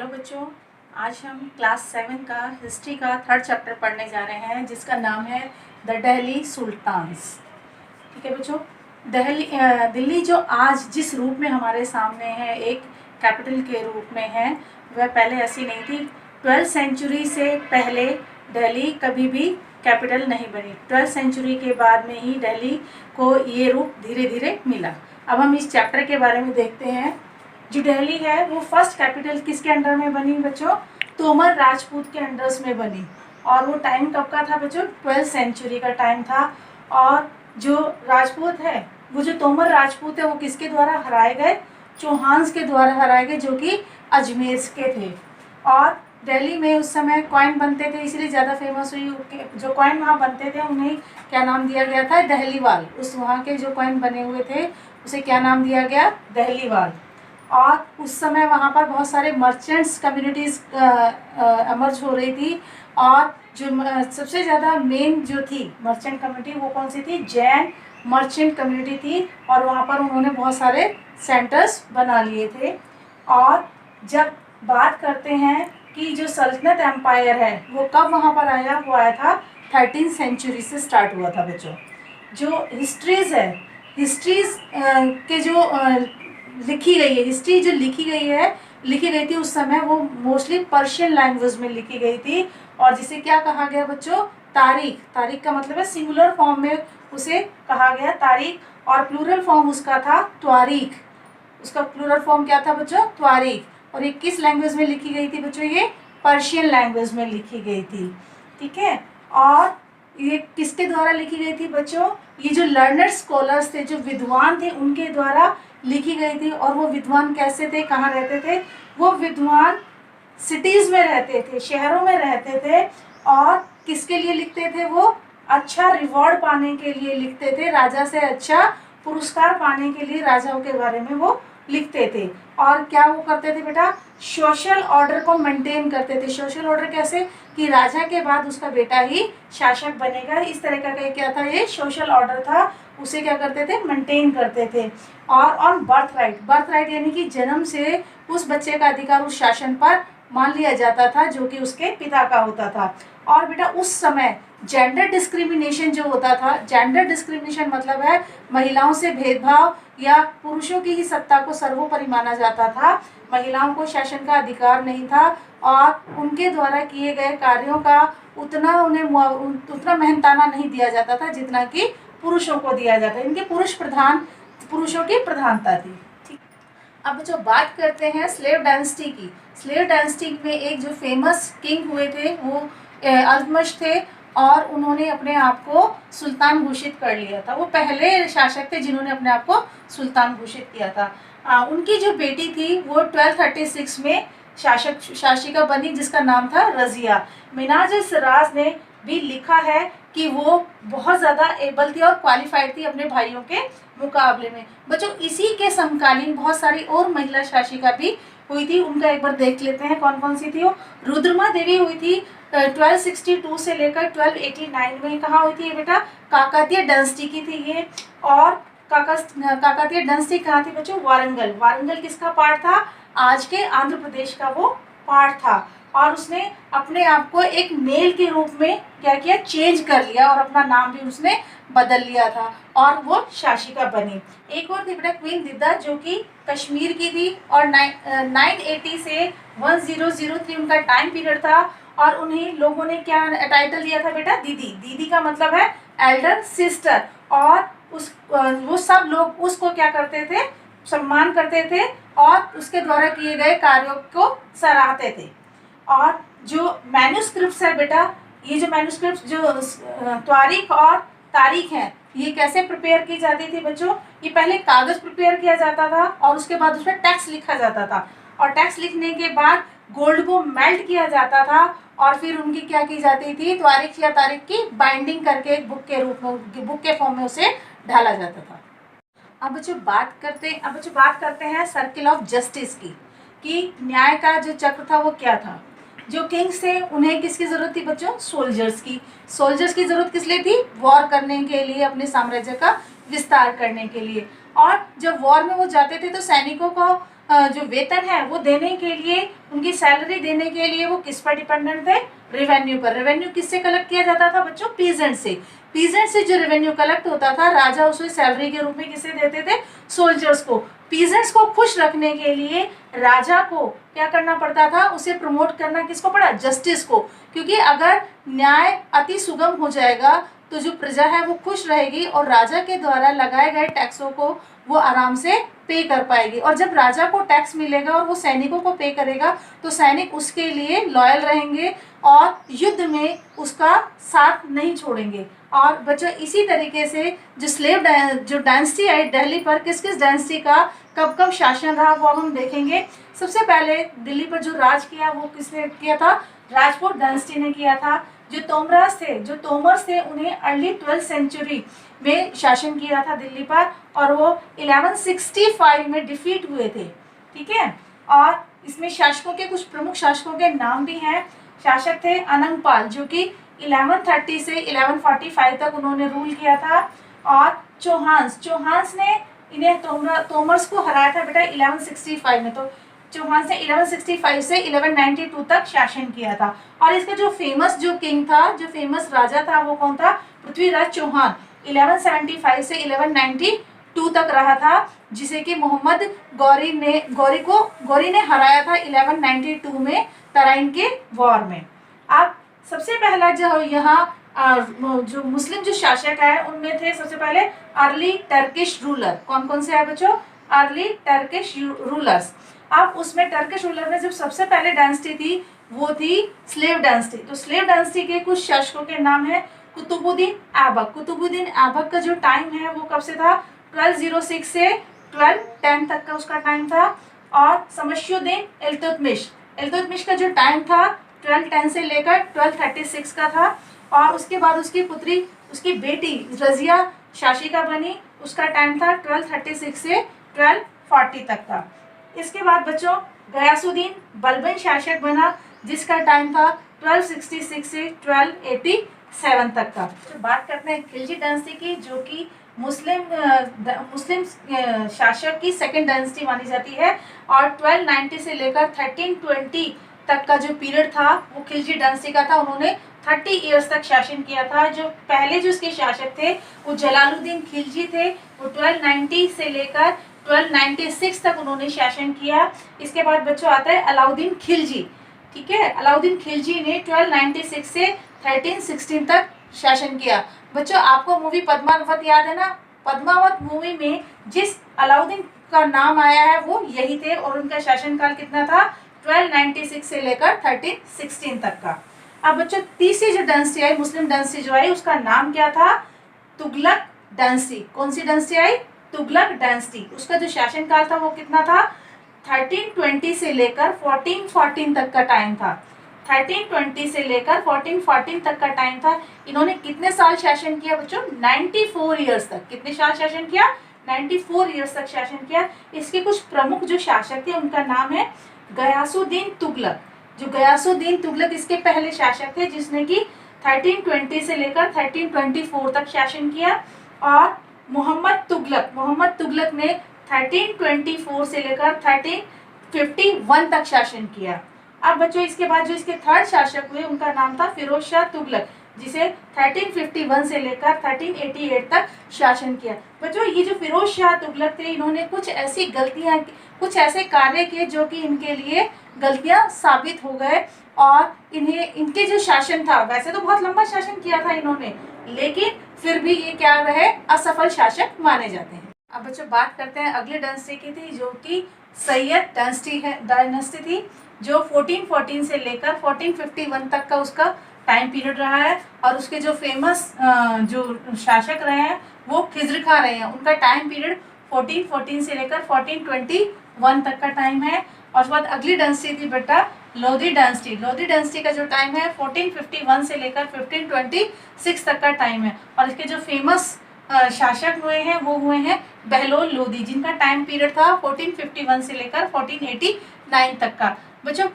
Hello बच्चों, आज हम क्लास 7 का हिस्ट्री का 3rd चैप्टर पढ़ने जा रहे हैं जिसका नाम है द दिल्ली सुल्तान्स। ठीक है बच्चों, दिल्ली जो आज जिस रूप में हमारे सामने है, एक कैपिटल के रूप में है, वह पहले ऐसी नहीं थी। 12th सेंचुरी से पहले दिल्ली कभी भी कैपिटल नहीं बनी। 12th सेंचुरी के बाद में ही दिल्ली को ये रूप धीरे धीरे मिला। अब हम इस चैप्टर के बारे में देखते हैं। जो दिल्ली है वो फर्स्ट कैपिटल किसके अंडर में बनी बच्चों? तोमर राजपूत के अंडर्स में बनी। और वो टाइम कब का था बच्चों? 12th सेंचुरी का टाइम था। और जो राजपूत है, वो जो तोमर राजपूत है, वो किसके द्वारा हराए गए? चौहान्स के द्वारा हराए गए, जो कि अजमेर के थे। और दिल्ली में उस समय कॉइन बनते थे, इसलिए ज़्यादा फेमस हुई। जो कॉइन वहाँ बनते थे उन्हें क्या नाम दिया गया था? दहलीवाल। उस वहाँ के जो कॉइन बने हुए थे उसे क्या नाम दिया गया? दहलीवाल। और उस समय वहाँ पर बहुत सारे मर्चेंट्स कम्युनिटीज़ एमर्ज हो रही थी। और जो सबसे ज़्यादा मेन जो थी मर्चेंट कम्युनिटी, वो कौन सी थी? जैन मर्चेंट कम्युनिटी थी। और वहाँ पर उन्होंने बहुत सारे सेंटर्स बना लिए थे। और जब बात करते हैं कि जो सल्तनत एम्पायर है वो कब वहाँ पर आया? वो आया था 13th सेंचुरी से स्टार्ट हुआ था बच्चों। जो हिस्ट्रीज़ है, हिस्ट्रीज़ के जो लिखी गई है, हिस्ट्री जो लिखी गई थी उस समय, वो मोस्टली पर्शियन लैंग्वेज में लिखी गई थी। और जिसे क्या कहा गया बच्चों? तारीख। तारीख का मतलब है सिंगुलर फॉर्म में उसे कहा गया तारीख। और प्लूरल फॉर्म उसका था त्वारीख। उसका प्लूरल फॉर्म क्या था बच्चों? त्वारीख। और ये किस लैंग्वेज में लिखी गई थी बच्चों? ये पर्शियन लैंग्वेज में लिखी गई थी। ठीक है। और ये किसके द्वारा लिखी गई थी बच्चों? ये जो लर्नर स्कॉलर्स थे, जो विद्वान थे, उनके द्वारा लिखी गई थी। और वो विद्वान कैसे थे, कहाँ रहते थे? वो विद्वान सिटीज़ में रहते थे, शहरों में रहते थे। और किसके लिए लिखते थे वो? अच्छा रिवॉर्ड पाने के लिए लिखते थे, राजा से अच्छा पुरस्कार पाने के लिए राजाओं के बारे में वो लिखते थे। और क्या वो करते थे बेटा? सोशल ऑर्डर को मेंटेन करते थे। सोशल ऑर्डर कैसे? कि राजा के बाद उसका बेटा ही शासक बनेगा, इस तरह का क्या था? ये सोशल ऑर्डर था, उसे क्या करते थे? मेंटेन करते थे। और on birth right, birth right यानी कि जन्म से उस बच्चे का अधिकार उस शासन पर मान लिया जाता था, जो कि उसके पिता का होता था। और बेटा उस समय जेंडर डिस्क्रिमिनेशन जो होता था, जेंडर डिस्क्रिमिनेशन मतलब है महिलाओं से भेदभाव, या पुरुषों की ही सत्ता को सर्वोपरि माना जाता था। महिलाओं को शासन का अधिकार नहीं था। और उनके द्वारा किए गए कार्यों का उतना मेहनताना नहीं दिया जाता था जितना कि पुरुषों को दिया जाता है। इनके पुरुषों की प्रधानता थी। ठीक। अब जो बात करते हैं स्लेव डायनेस्टी की। स्लेव डायनेस्टी में एक जो फेमस किंग हुए थे वो अल्तमश थे। और उन्होंने अपने आप को सुल्तान घोषित कर लिया था। वो पहले शासक थे जिन्होंने अपने आप को सुल्तान घोषित किया था। उनकी जो बेटी थी वो 1236 में शासिका बनी, जिसका नाम था रजिया। मिनाज-ए-सिराज ने भी लिखा है कि वो बहुत ज़्यादा एबल थी और क्वालिफाइड थी अपने भाइयों के मुकाबले में। बच्चों इसी के समकालीन बहुत सारी और महिला शासिका भी हुई थी। उनका एक बार देख लेते हैं कौन कौन सी थी वो। रुद्रमा देवी हुई थी 1262 से लेकर 1289 में। कहाँ हुई थी ये बेटा? काकतीय डायनेस्टी की थी ये। और काकतीय डायनेस्टी कहाँ थी बच्चों? वारंगल। वारंगल किसका पार्ट था? आज के आंध्र प्रदेश का वो पार्ट था। और उसने अपने आप को एक मेल के रूप में क्या किया? चेंज कर लिया। और अपना नाम भी उसने बदल लिया था और वो शासिका बनी। एक और थी बेटा क्वीन दिद्दा, जो कि कश्मीर की थी। और 980 से 1003 उनका टाइम पीरियड था। और उन्हें लोगों ने क्या टाइटल दिया था बेटा? दीदी। दीदी का मतलब है एल्डर सिस्टर। और वो सब लोग उसको क्या करते थे? सम्मान करते थे और उसके द्वारा किए गए कार्यों को सराहते थे। और जो मैन्यूस्क्रिप्ट्स है बेटा, ये जो मैन्यूस्क्रिप्ट्स जो त्वारीख और तारीख है, ये कैसे प्रिपेयर की जाती थी बच्चों? ये पहले कागज प्रिपेयर किया जाता था और उसके बाद उसमें टेक्स्ट लिखा जाता था। और टेक्स्ट लिखने के बाद गोल्ड को मेल्ट किया जाता था। और फिर उनकी क्या की जाती थी? त्वारीख या तारीख की बाइंडिंग करके एक बुक के रूप में, बुक के फॉर्म में उसे ढाला जाता था। अब बच्चों बात करते हैं सर्किल ऑफ जस्टिस की, कि न्याय का जो चक्र था वो क्या था। जो किंग्स थे उन्हें किसकी जरूरत थी बच्चों? सोल्जर्स की। सोल्जर्स की जरूरत किस लिए थी? वॉर करने के लिए, अपने साम्राज्य का विस्तार करने के लिए। और जब वॉर में वो जाते थे तो सैनिकों को जो वेतन है वो देने के लिए, उनकी सैलरी देने के लिए वो किस पर डिपेंडेंट थे? रेवेन्यू पर। रेवेन्यू किससे कलेक्ट किया जाता था बच्चों? पीजेंट से। पीजेंट से जो रेवेन्यू कलेक्ट होता था, राजा उसे सैलरी के रूप में किसे देते थे? सोल्जर्स को। पीजेंट्स को खुश रखने के लिए राजा को क्या करना पड़ता था? उसे प्रमोट करना किसको पड़ा? जस्टिस को। क्योंकि अगर न्याय अति सुगम हो जाएगा तो जो प्रजा है वो खुश रहेगी और राजा के द्वारा लगाए गए टैक्सों को वो आराम से पे कर पाएगी। और जब राजा को टैक्स मिलेगा और वो सैनिकों को पे करेगा तो सैनिक उसके लिए लॉयल रहेंगे और युद्ध में उसका साथ नहीं छोड़ेंगे। और बच्चों इसी तरीके से जो डायनेस्टी आई दिल्ली पर, किस किस डायनेस्टी का कब कब शासन रहा वो अब हम देखेंगे। सबसे पहले दिल्ली पर जो राज किया वो किसने किया था? राजपूत डायनेस्टी ने किया था। जो तोमर्स थे उन्हें अर्ली 12th सेंचुरी में शासन किया था दिल्ली पर, और वो 1165 में डिफीट हुए थे। ठीक है, और इसमें शासकों के कुछ प्रमुख शासकों के नाम भी हैं। शासक थे अनंगपाल, जो कि 1130 से 1145 तक उन्होंने रूल किया था। और चौहान्स ने इन्हें तोमर्स को हराया था बेटा 1165 में। तो चौहान से 1165 से 1192 तक शासन किया था। और इसका जो फेमस किंग था, जो फेमस राजा था वो कौन था? पृथ्वीराज चौहान। 1175 से 1192 तक रहा था, जिसे कि मोहम्मद गौरी ने हराया था 1192 में तराइन के वॉर में। अब सबसे पहला जो यहाँ जो मुस्लिम जो शासक है उनमें थे सबसे पहले अर्ली टर्किश रूलर। कौन कौन से है बच्चों? Early Turkish rulers. अब उसमें टर्किश रूलर में जो सबसे पहले डायनेस्टी थी वो थी स्लेव डायनेस्टी। तो स्लेव डायनेस्टी के कुछ शासकों के नाम है कुतुबुद्दीन ऐबक। कुतुबुद्दीन ऐबक का जो टाइम है वो कब से था? 1206 से 1210 तक का उसका टाइम था। और शमशुद्दीन इल्तुतमिश का जो टाइम था 1210 से लेकर 1236 का था। और उसके बाद उसकी पुत्री, उसकी बेटी रजिया शासिका बनी, उसका टाइम था 1236 से 1240 तक का। इसके बाद बच्चों गयासुद्दीन बलबन शासक बना, जिसका टाइम था 1266 से 1287 तक का। तो बात करते हैं खिलजी डायनेस्टी की, जो कि मुस्लिम शासक की सेकंड डायनेस्टी मानी जाती है। और 1290 से लेकर 1320 तक का जो पीरियड था वो खिलजी डायनेस्टी का था। उन्होंने 30 इयर्स तक शासन किया था। जो पहले जो उसके शासक थे वो जलालुद्दीन खिलजी थे। वो 1290 से लेकर 1296 तक उन्होंने शासन किया। इसके बाद बच्चों आता है अलाउद्दीन खिलजी। ठीक है, अलाउद्दीन खिलजी ने 1296 से 1316 तक शासन किया। बच्चों आपको मूवी पद्मावत याद है ना? पद्मावत मूवी में जिस अलाउद्दीन का नाम आया है वो यही थे, और उनका शासनकाल कितना था? 1296 से लेकर 1316 तक का। अब बच्चों तीसरी जो डायनेस्टी आई, मुस्लिम डायनेस्टी जो आई, उसका नाम क्या था? तुगलक डायनेस्टी। कौन सी डायनेस्टी आई? तुगलक डायनेस्टी। उसका जो शासनकाल था वो कितना था? 1320 से लेकर 1414 तक का टाइम था। 1320 से लेकर 1414 तक का टाइम था। इन्होंने कितने साल शासन किया बच्चों? 94 ईयर्स तक। कितने साल शासन किया? 94 ईयर्स तक शासन किया। इसके कुछ प्रमुख जो शासक थे उनका नाम है गयासुद्दीन तुगलक। जो गयासुद्दीन तुगलक इसके पहले शासक थे, जिसने कि 1320 से लेकर 1324 तक शासन किया। और मोहम्मद तुगलक ने 1324 से लेकर 1351 तक शासन किया। अब बच्चों इसके बाद जो इसके थर्ड शासक हुए उनका नाम था फिरोज शाह तुगलक, जिसे 1351 से लेकर 1388 तक शासन किया। बच्चों ये जो फिरोज शाह तुगलक थे, इन्होंने कुछ ऐसे कार्य किए जो कि इनके लिए गलतियां साबित हो गए। और इनके जो शासन था, वैसे तो बहुत लंबा शासन किया था इन्होंने, लेकिन फिर भी ये क्या रहे? असफल शासक माने जाते हैं। अब बच्चों बात करते हैं अगले डायनेस्टी की थी, जो कि सैयद डायनेस्टी थी, जो 1414 से लेकर 1451 तक का उसका टाइम पीरियड रहा है। और उसके जो फेमस जो शासक रहे हैं वो खिज़्र खां रहे हैं। उनका टाइम पीरियड 1414 से लेकर 1421 तक का टाइम है। और उसके बाद अगली डायनेस्टी थी बेटा लोधी डायनेस्टी का जो टाइम है 1451 से लेकर 1526 तक का टाइम है। और इसके जो फेमस शासक हुए हैं वो हुए हैं बहलोल लोधी, जिनका टाइम पीरियड था 1451 से लेकर 1489 तक का। बच्चों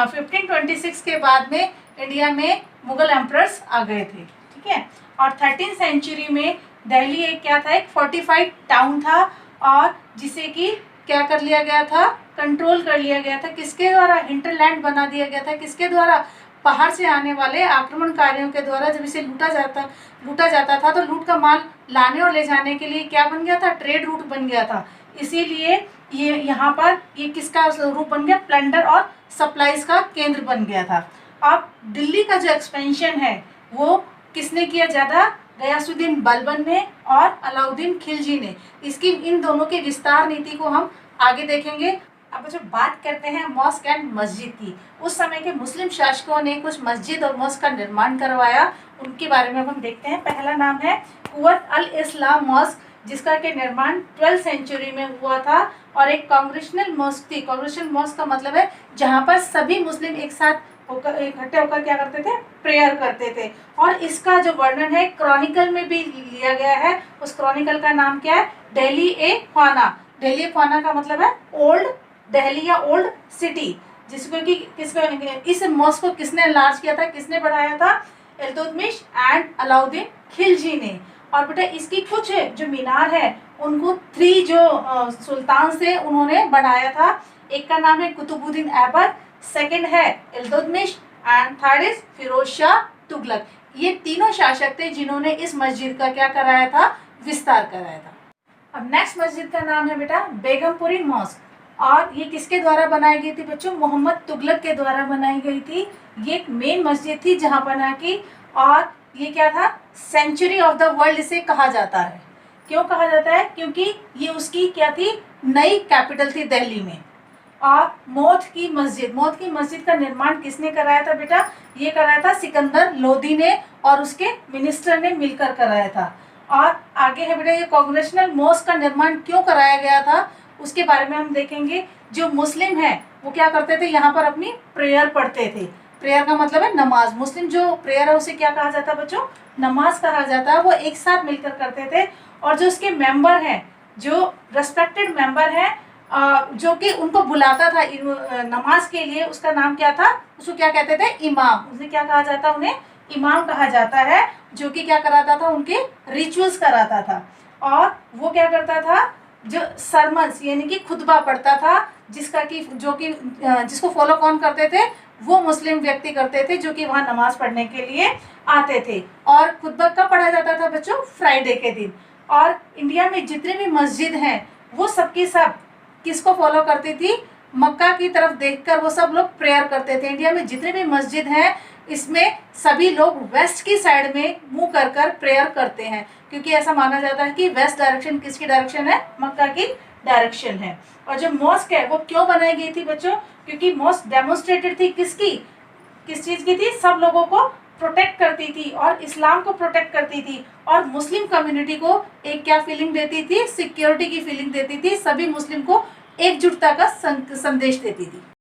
1526 के बाद में इंडिया में मुगल एम्परर्स आ गए थे। ठीक है, और 13th सेंचुरी में दिल्ली एक क्या था? एक फोर्टिफाइड टाउन था, और जिसे कि क्या कर लिया गया था, कंट्रोल कर लिया गया था। किसके द्वारा, हिंटरलैंड बना दिया गया था। किसके द्वारा, बाहर से आने वाले आक्रमणकारियों के द्वारा। जब इसे लूटा जाता था तो लूट का माल लाने और ले जाने के लिए क्या बन गया था, ट्रेड रूट बन गया था। इसीलिए ये यहाँ पर ये किसका रूप बन गया, प्लंडर और सप्लाईज का केंद्र बन गया था। अब दिल्ली का जो एक्सपेंशन है वो किसने किया ज़्यादा, गयासुद्दीन बलबन ने और अलाउद्दीन खिलजी ने। इसकी इन दोनों की विस्तार नीति को हम आगे देखेंगे। अब जो बात करते हैं मॉस्क एंड मस्जिद की, उस समय के मुस्लिम शासकों ने कुछ मस्जिद और मॉस्क का निर्माण करवाया, उनके बारे में हम देखते हैं। पहला नाम है कुव्वत अल इस्लाम मॉस्क, जिसका के निर्माण 12वीं सेंचुरी में हुआ था, और एक कांग्रेशनल मॉस्क थी। कांग्रेशनल मॉस्क का मतलब है जहाँ पर सभी मुस्लिम एक साथ इकट्ठे होकर क्या करते थे, प्रेयर करते थे। और इसका जो वर्णन है क्रॉनिकल में भी लिया गया है। उस क्रॉनिकल का नाम क्या है, दिल्ली ए ख्वाना। दिल्ली ए ख्वाना का मतलब है ओल्ड दिल्ली या ओल्ड सिटी, जिसको कि इस मॉस्क को किसने लार्ज किया था, किसने बढ़ाया था, इल्तुतमिश एंड अलाउद्दीन खिलजी ने। और बेटा इसकी कुछ जो मीनार है उनको 3 जो सुल्तान थे उन्होंने बढ़ाया था। एक का नाम है कुतुबुद्दीन ऐबक, सेकंड है Iltutmish and third is Firoz Shah Tughlaq. ये तीनों शासक थे जिन्होंने इस मस्जिद का क्या कराया था, विस्तार कराया था। अब नेक्स्ट मस्जिद का नाम है बेटा बेगमपुरी मॉस्क, और ये किसके द्वारा बनाई गई थी बच्चों, मोहम्मद तुगलक के द्वारा बनाई गई थी। ये एक मेन मस्जिद थी जहाँ बना की, और ये क्या था, सेंचुरी ऑफ द वर्ल्ड इसे कहा जाता है। क्यों कहा जाता है, क्योंकि ये उसकी क्या थी, नई कैपिटल थी दिल्ली में। और मौत की मस्जिद का निर्माण किसने कराया था बेटा, ये कराया था सिकंदर लोदी ने और उसके मिनिस्टर ने मिलकर कराया था। और आगे है बेटा ये कांग्रेशनल मॉस्क का निर्माण क्यों कराया गया था, उसके बारे में हम देखेंगे। जो मुस्लिम है वो क्या करते थे, यहाँ पर अपनी प्रेयर पढ़ते थे। प्रेयर का मतलब है नमाज। मुस्लिम जो प्रेयर है उसे क्या कहा जाता है बच्चों, नमाज कहा जाता है। वो एक साथ मिलकर करते थे, और जो उसके मेंबर हैं, जो रेस्पेक्टेड मेंबर हैं, जो कि उनको बुलाता था नमाज के लिए, उसका नाम क्या था, उसको क्या कहते थे, इमाम। उसे क्या कहा जाता है, उन्हें इमाम कहा जाता है, जो कि क्या कराता था, उनके रिचुअल्स कराता था। और वो क्या करता था, जो सरमन्स यानी कि खुतबा पढ़ता था, जिसको फॉलो कौन करते थे, वो मुस्लिम व्यक्ति करते थे जो कि वहाँ नमाज पढ़ने के लिए आते थे। और खुतबा कब पढ़ा जाता था बच्चों, फ्राइडे के दिन। और इंडिया में जितने भी मस्जिद हैं वो सबकी सब किसको फॉलो करती थी, मक्का की तरफ देखकर वो सब लोग प्रेयर करते थे। इंडिया में जितने भी मस्जिद हैं इसमें सभी लोग वेस्ट की साइड में मुंह कर कर प्रेयर करते हैं, क्योंकि ऐसा माना जाता है कि वेस्ट डायरेक्शन किसकी डायरेक्शन है, मक्का की डायरेक्शन है। और जो मॉस्क है वो क्यों बनाई गई थी बच्चों, क्योंकि मॉस्क डेमोन्स्ट्रेटेड थी किस चीज़ की थी, सब लोगों को प्रोटेक्ट करती थी और इस्लाम को प्रोटेक्ट करती थी, और मुस्लिम कम्युनिटी को एक क्या फीलिंग देती थी, सिक्योरिटी की फीलिंग देती थी। सभी मुस्लिम को एकजुटता का संदेश देती थी।